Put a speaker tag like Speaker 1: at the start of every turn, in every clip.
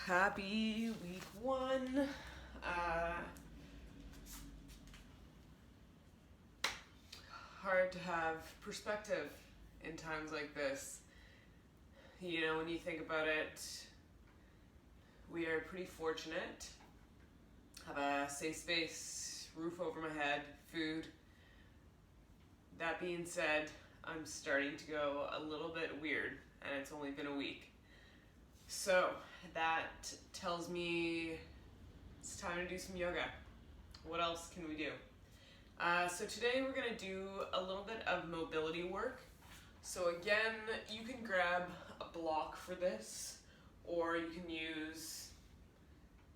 Speaker 1: Happy week one. Hard to have perspective in times like this. You know, when you think about it, we are pretty fortunate. Have a safe space, roof over my head, food. That being said, I'm starting to go a little bit weird, and it's only been a week. So that tells me it's time to do some yoga. What else can we do? So today we're going to do a little bit of mobility work. So again, you can grab a block for this, or you can use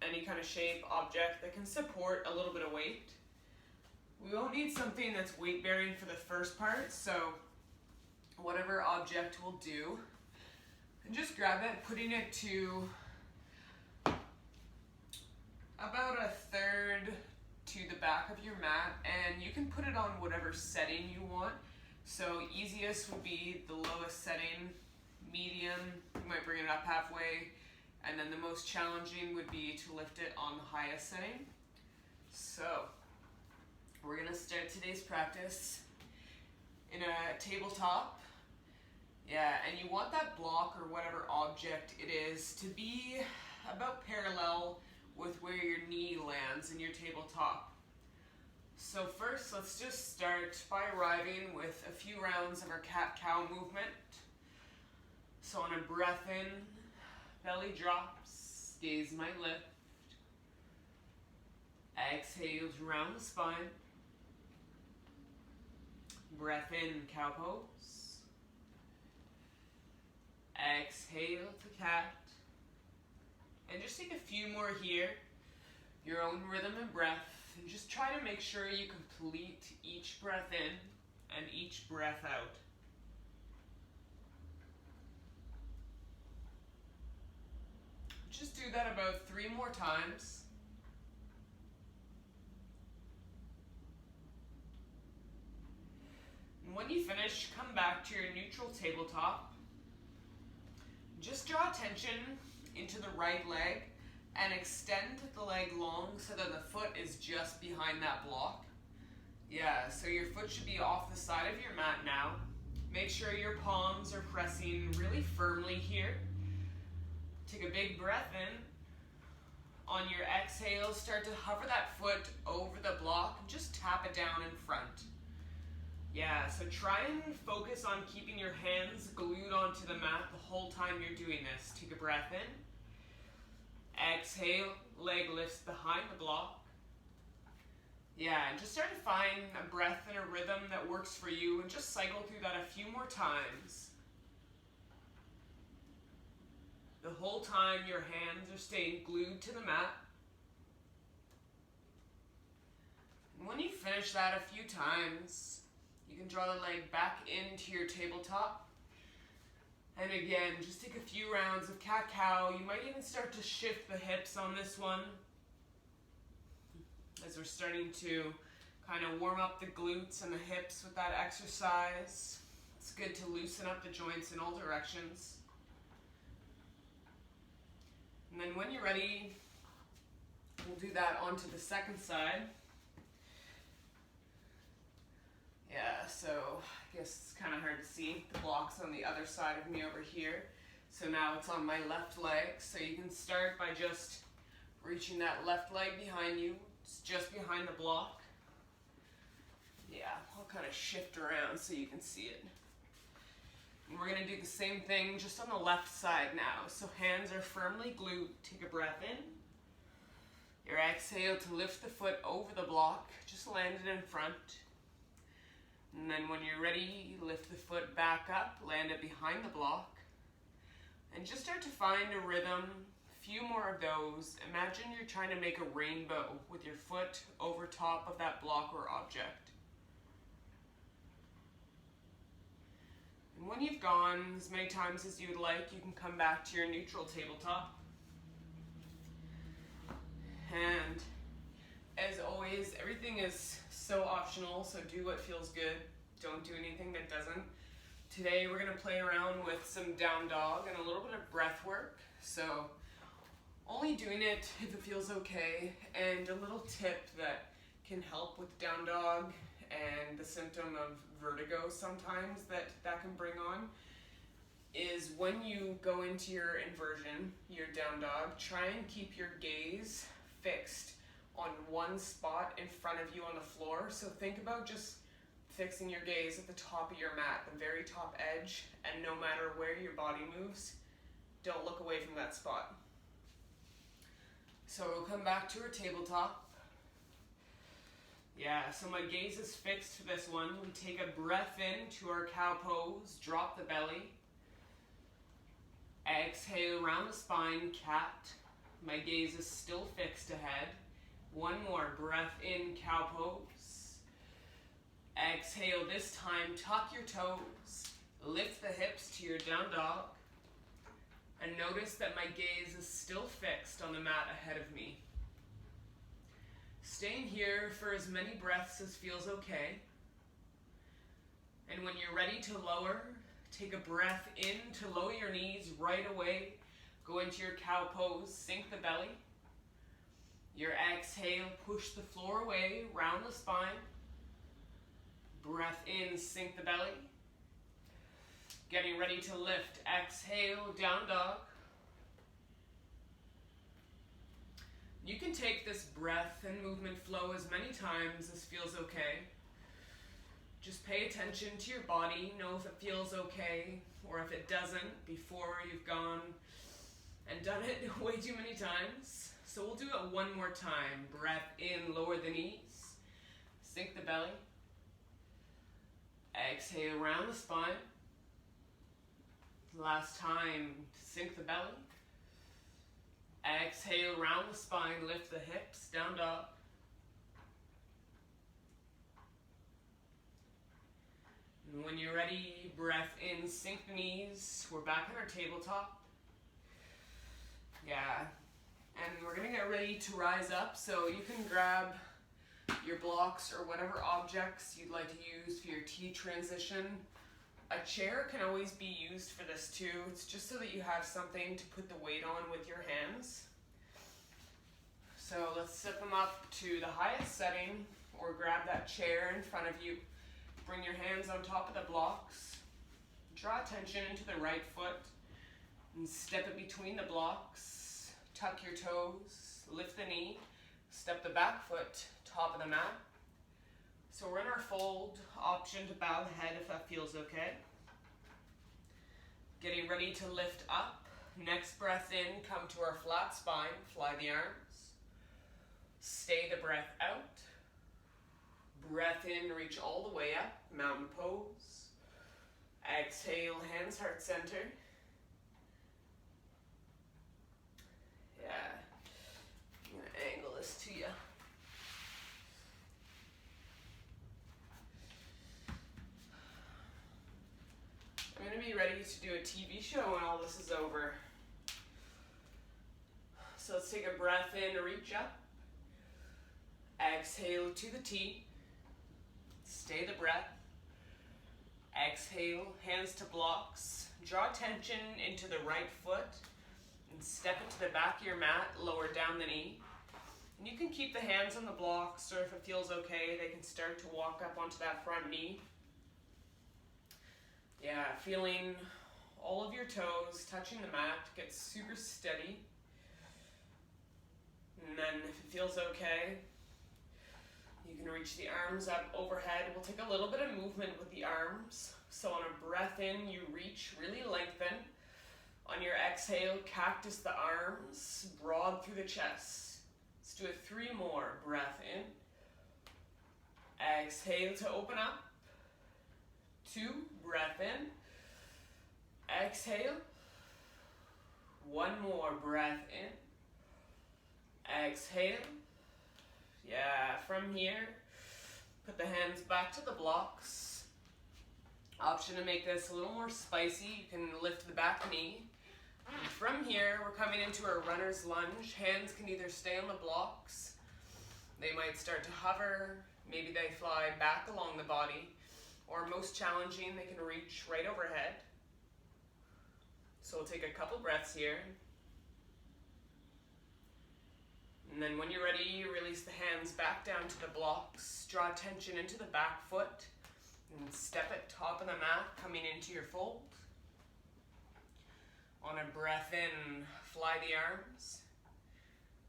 Speaker 1: any kind of shape object that can support a little bit of weight. We won't need something that's weight bearing for the first part, so whatever object will do. And just grab it, putting it to about a third to the back of your mat, and you can put it on whatever setting you want. So easiest would be the lowest setting, medium, you might bring it up halfway, and then the most challenging would be to lift it on the highest setting. So we're gonna start today's practice in a tabletop. Yeah, and you want that block or whatever object it is to be about parallel with where your knee lands in your tabletop. So first, let's just start by arriving with a few rounds of our cat-cow movement. So on a breath in, belly drops, gaze might lift. Exhale to round the spine. Breath in, cow pose. Exhale to cat. And just take a few more here, your own rhythm and breath, and just try to make sure you complete each breath in and each breath out. Just do that about 3 more times. And when you finish, come back to your neutral tabletop. Just draw attention into the right leg and extend the leg long so that the foot is just behind that block. Yeah, so your foot should be off the side of your mat now. Make sure your palms are pressing really firmly here. Take a big breath in. On your exhale, start to hover that foot over the block and just tap it down in front. Yeah, so try and focus on keeping your hands glued onto the mat the whole time you're doing this. Take a breath in. Exhale, leg lifts behind the block. Yeah, and just start to find a breath and a rhythm that works for you, and just cycle through that a few more times. The whole time your hands are staying glued to the mat. And when you finish that a few times, you can draw the leg back into your tabletop. And again, just take a few rounds of cat-cow. You might even start to shift the hips on this one as we're starting to kind of warm up the glutes and the hips with that exercise. It's good to loosen up the joints in all directions. And then when you're ready, we'll do that onto the second side. Yeah, so I guess it's kind of hard to see. The block's on the other side of me over here. So now it's on my left leg. So you can start by just reaching that left leg behind you. It's just behind the block. Yeah, I'll kind of shift around so you can see it. And we're going to do the same thing just on the left side now. So hands are firmly glued. Take a breath in. Your exhale to lift the foot over the block. Just land it in front. And then when you're ready, you lift the foot back up, land it behind the block. And just start to find a rhythm, a few more of those. Imagine you're trying to make a rainbow with your foot over top of that block or object. And when you've gone as many times as you would like, you can come back to your neutral tabletop. And as always, everything is so optional, so do what feels good. Don't do anything that doesn't. Today we're going to play around with some down dog and a little bit of breath work. So Only doing it if it feels okay. And a little tip that can help with down dog and the symptom of vertigo sometimes that can bring on is when you go into your inversion, your down dog, try and keep your gaze fixed on one spot in front of you on the floor. So think about just fixing your gaze at the top of your mat, the very top edge, and no matter where your body moves, don't look away from that spot. So we'll come back to our tabletop. Yeah, so my gaze is fixed for this one. We take a breath in to our cow pose, drop the belly. Exhale around the spine, cat. My gaze is still fixed ahead. One more breath in, cow pose. Exhale this time, tuck your toes. Lift the hips to your down dog. And notice that my gaze is still fixed on the mat ahead of me. Staying here for as many breaths as feels okay. And when you're ready to lower, take a breath in to lower your knees right away. Go into your cow pose, sink the belly. Your exhale, push the floor away, round the spine. Breath in, sink the belly. Getting ready to lift, exhale, down dog. You can take this breath and movement flow as many times as feels okay. Just pay attention to your body, know if it feels okay or if it doesn't before you've gone and done it way too many times. So we'll do it one more time. Breath in, lower the knees, sink the belly. Exhale, round the spine. Last time, sink the belly. Exhale, round the spine, lift the hips, down dog. And when you're ready, breath in, sink the knees. We're back on our tabletop. Yeah, and we're gonna get ready to rise up, so you can grab your blocks or whatever objects you'd like to use for your T transition. A chair can always be used for this too. It's just so that you have something to put the weight on with your hands. So let's set them up to the highest setting or grab that chair in front of you. Bring your hands on top of the blocks. Draw attention into the right foot and step it between the blocks. Tuck your toes, lift the knee, step the back foot, top of the mat. So we're in our fold, option to bow the head if that feels okay. Getting ready to lift up. Next breath in, come to our flat spine, fly the arms. Stay the breath out. Breath in, reach all the way up, mountain pose. Exhale, hands heart center. Yeah, I'm gonna angle this to you. I'm going to be ready to do a TV show when all this is over. So let's take a breath in, reach up. Exhale to the T. Stay the breath. Exhale, hands to blocks. Draw attention into the right foot and step it to the back of your mat, lower down the knee. And you can keep the hands on the blocks, or if it feels okay, they can start to walk up onto that front knee. Yeah, feeling all of your toes touching the mat, get super steady. And then if it feels okay, you can reach the arms up overhead. We'll take a little bit of movement with the arms. So on a breath in, you reach, really lengthen. On your exhale, cactus the arms, broad through the chest. Let's do it 3 more. Breath in. Exhale to open up. 2, breath in. Exhale. 1 more, breath in. Exhale. Yeah, from here, put the hands back to the blocks. Option to make this a little more spicy, you can lift the back knee. And from here, we're coming into our runner's lunge. Hands can either stay on the blocks, they might start to hover, maybe they fly back along the body, or most challenging, they can reach right overhead. So we'll take a couple breaths here. And then when you're ready, you release the hands back down to the blocks. Draw tension into the back foot. And step it top of the mat, coming into your fold. On a breath in, fly the arms.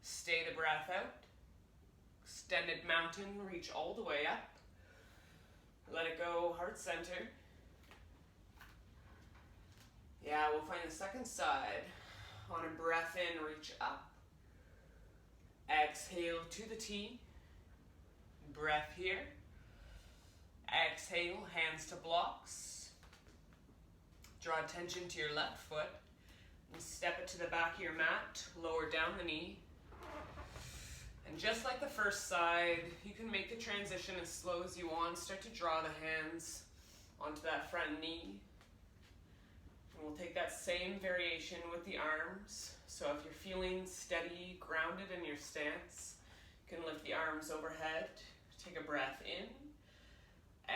Speaker 1: Stay the breath out. Extended mountain, reach all the way up. Let it go, heart center. Yeah, we'll find the second side. On a breath in, reach up. Exhale to the T. Breath here. Exhale, hands to blocks. Draw attention to your left foot. And step it to the back of your mat. Lower down the knee. And just like the first side, you can make the transition as slow as you want. Start to draw the hands onto that front knee. And we'll take that same variation with the arms. So if you're feeling steady, grounded in your stance, you can lift the arms overhead. Take a breath in.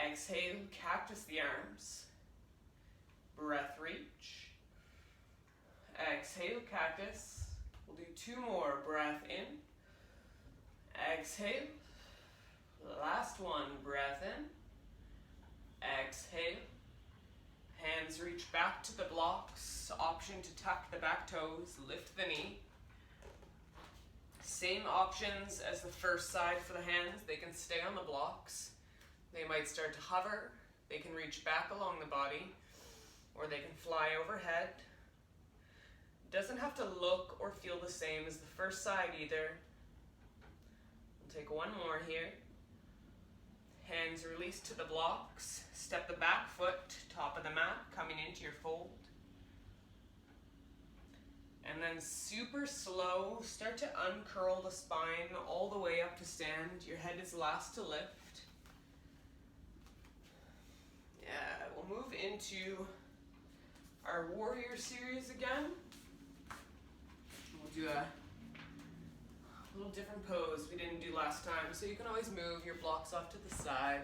Speaker 1: Exhale, cactus the arms. Breath reach. Exhale, cactus. We'll do two more. Breath in. Exhale. Last one. Breath in. Exhale. Hands reach back to the blocks. Option to tuck the back toes. Lift the knee. Same options as the first side for the hands. They can stay on the blocks. They might start to hover. They can reach back along the body, or they can fly overhead. Doesn't have to look or feel the same as the first side either. We'll take one more here. Hands release to the blocks. Step the back foot, top of the mat, coming into your fold. And then super slow, start to uncurl the spine all the way up to stand. Your head is last to lift. Yeah, we'll move into our warrior series again. We'll do a little different pose we didn't do last time. So you can always move your blocks off to the side.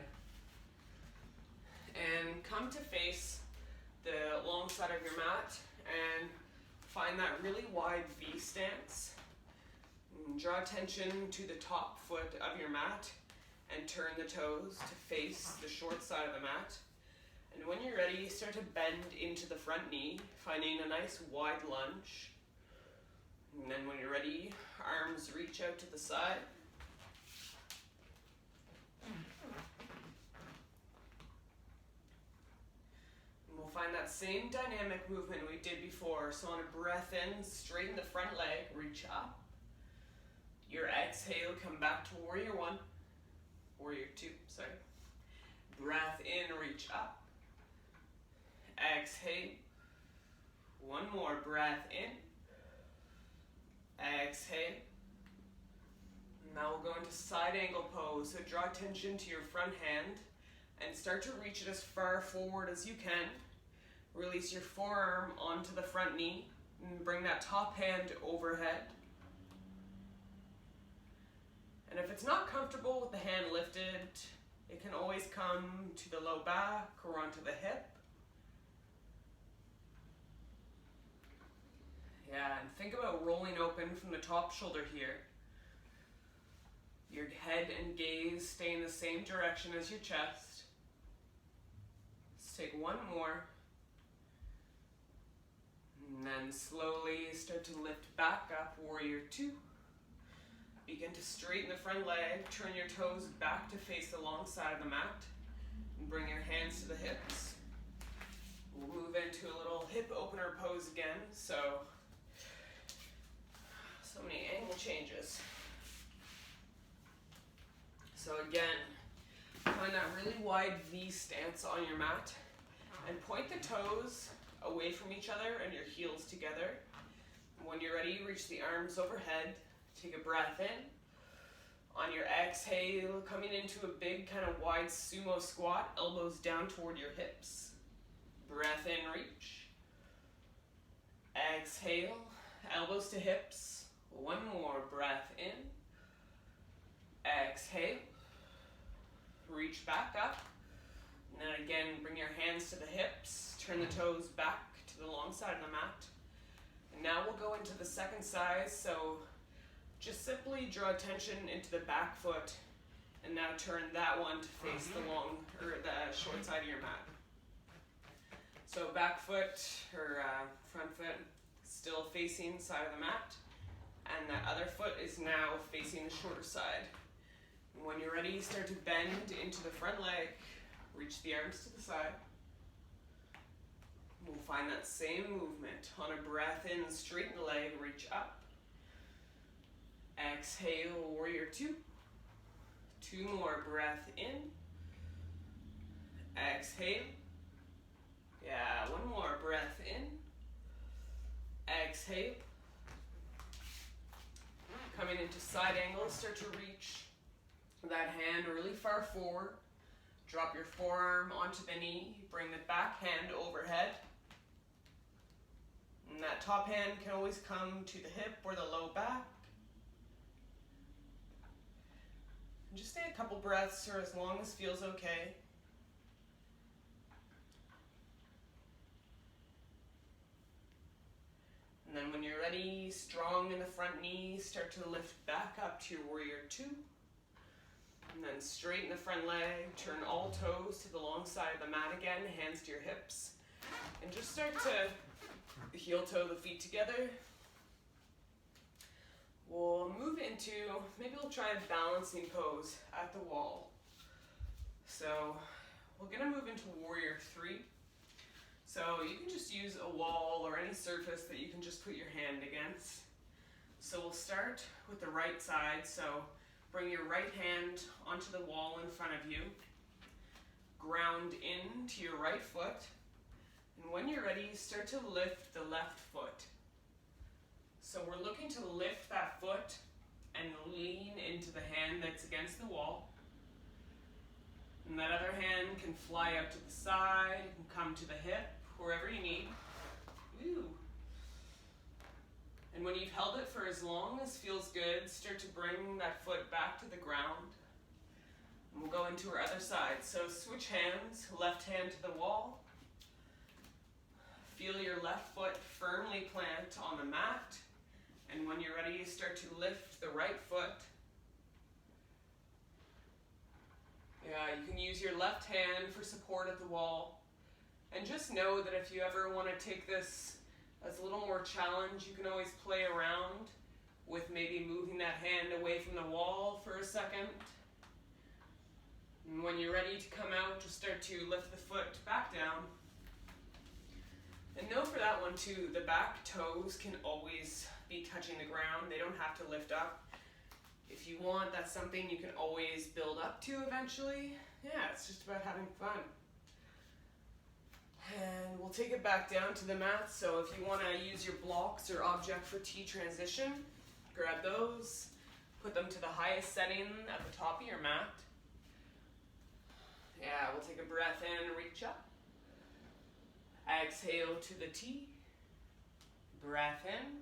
Speaker 1: And come to face the long side of your mat and find that really wide V stance. And draw attention to the top foot of your mat and turn the toes to face the short side of the mat. And when you're ready, start to bend into the front knee, finding a nice wide lunge. And then when you're ready, arms reach out to the side. And we'll find that same dynamic movement we did before. So on a breath in, straighten the front leg, reach up. Your exhale, come back to warrior one. Warrior two, sorry. Breath in, reach up. Exhale. One more breath in. Exhale. Now we'll go into side angle pose. So draw attention to your front hand and start to reach it as far forward as you can. Release your forearm onto the front knee and bring that top hand overhead. And if it's not comfortable with the hand lifted, it can always come to the low back or onto the hip. Yeah, and think about rolling open from the top shoulder here. Your head and gaze stay in the same direction as your chest. Let's take one more. And then slowly start to lift back up, warrior two. Begin to straighten the front leg, turn your toes back to face the long side of the mat, and bring your hands to the hips. We'll move into a little hip opener pose again, so many angle changes. So again, find that really wide V stance on your mat, and point the toes away from each other and your heels together. When you're ready, reach the arms overhead. Take a breath in. On your exhale, coming into a big kind of wide sumo squat, elbows down toward your hips. Breath in, reach. Exhale, elbows to hips. One more breath in. Exhale. Reach back up. And then again, bring your hands to the hips. Turn the toes back to the long side of the mat. And now we'll go into the second side. So Just simply draw attention into the back foot and now turn that one to face the long or the short side of your mat. So back foot or front foot still facing side of the mat, and that other foot is now facing the shorter side. And when you're ready, start to bend into the front leg, reach the arms to the side. We'll find that same movement. On a breath in, straighten the leg, reach up. Exhale, warrior two. Two more, breath in. Exhale. Yeah, one more, breath in. Exhale. Coming into side angle, start to reach that hand really far forward. Drop your forearm onto the knee, bring the back hand overhead. And that top hand can always come to the hip or the low back. And just stay a couple breaths or as long as feels okay. And then when you're ready, strong in the front knee, start to lift back up to your warrior two. And then straighten the front leg, turn all toes to the long side of the mat again, hands to your hips. And just start to heel toe the feet together. We'll move into, maybe we'll try a balancing pose at the wall. So we're gonna move into warrior three. So you can just use a wall or any surface that you can just put your hand against. So we'll start with the right side. So bring your right hand onto the wall in front of you. Ground into your right foot. And when you're ready, start to lift the left foot. So we're looking to lift that foot and lean into the hand that's against the wall. And that other hand can fly out to the side, can come to the hip, wherever you need. Ooh. And when you've held it for as long as feels good, start to bring that foot back to the ground. And we'll go into our other side. So switch hands, left hand to the wall. Feel your left foot firmly plant on the mat. And when you're ready, start to lift the right foot. Yeah, you can use your left hand for support at the wall. And just know that if you ever want to take this as a little more challenge, you can always play around with maybe moving that hand away from the wall for a second. And when you're ready to come out, just start to lift the foot back down. And know for that one too, the back toes can always be touching the ground. They don't have to lift up. If you want, that's something you can always build up to eventually. Yeah, it's just about having fun. And we'll take it back down to the mat. So if you want to use your blocks or object for T transition, grab those, put them to the highest setting at the top of your mat. Yeah, we'll take a breath in, reach up. Exhale to the T. Breath in.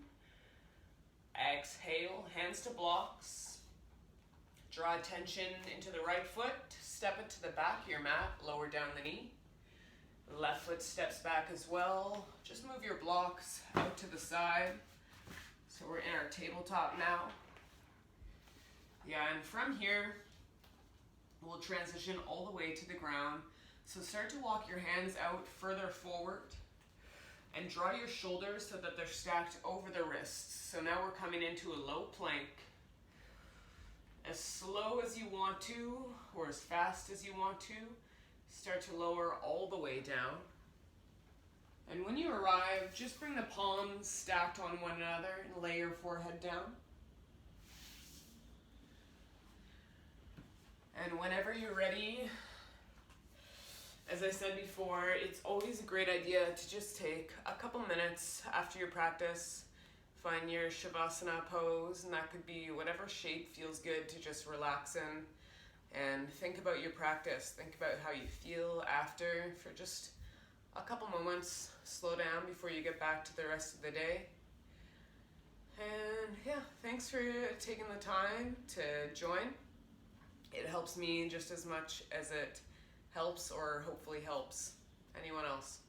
Speaker 1: Exhale, hands to blocks. Draw attention into the right foot. Step it to the back of your mat, lower down the knee. Left foot steps back as well. Just move your blocks out to the side. So we're in our tabletop now. Yeah, and from here, we'll transition all the way to the ground. So start to walk your hands out further forward and draw your shoulders so that they're stacked over the wrists. So now we're coming into a low plank. As slow as you want to, or as fast as you want to, start to lower all the way down. And when you arrive, just bring the palms stacked on one another and lay your forehead down. And whenever you're ready, as I said before, it's always a great idea to just take a couple minutes after your practice, find your Shavasana pose, and that could be whatever shape feels good to just relax in, and think about your practice. Think about how you feel after for just a couple moments. Slow down before you get back to the rest of the day. And yeah, thanks for taking the time to join. It helps me just as much as it helps or hopefully helps anyone else.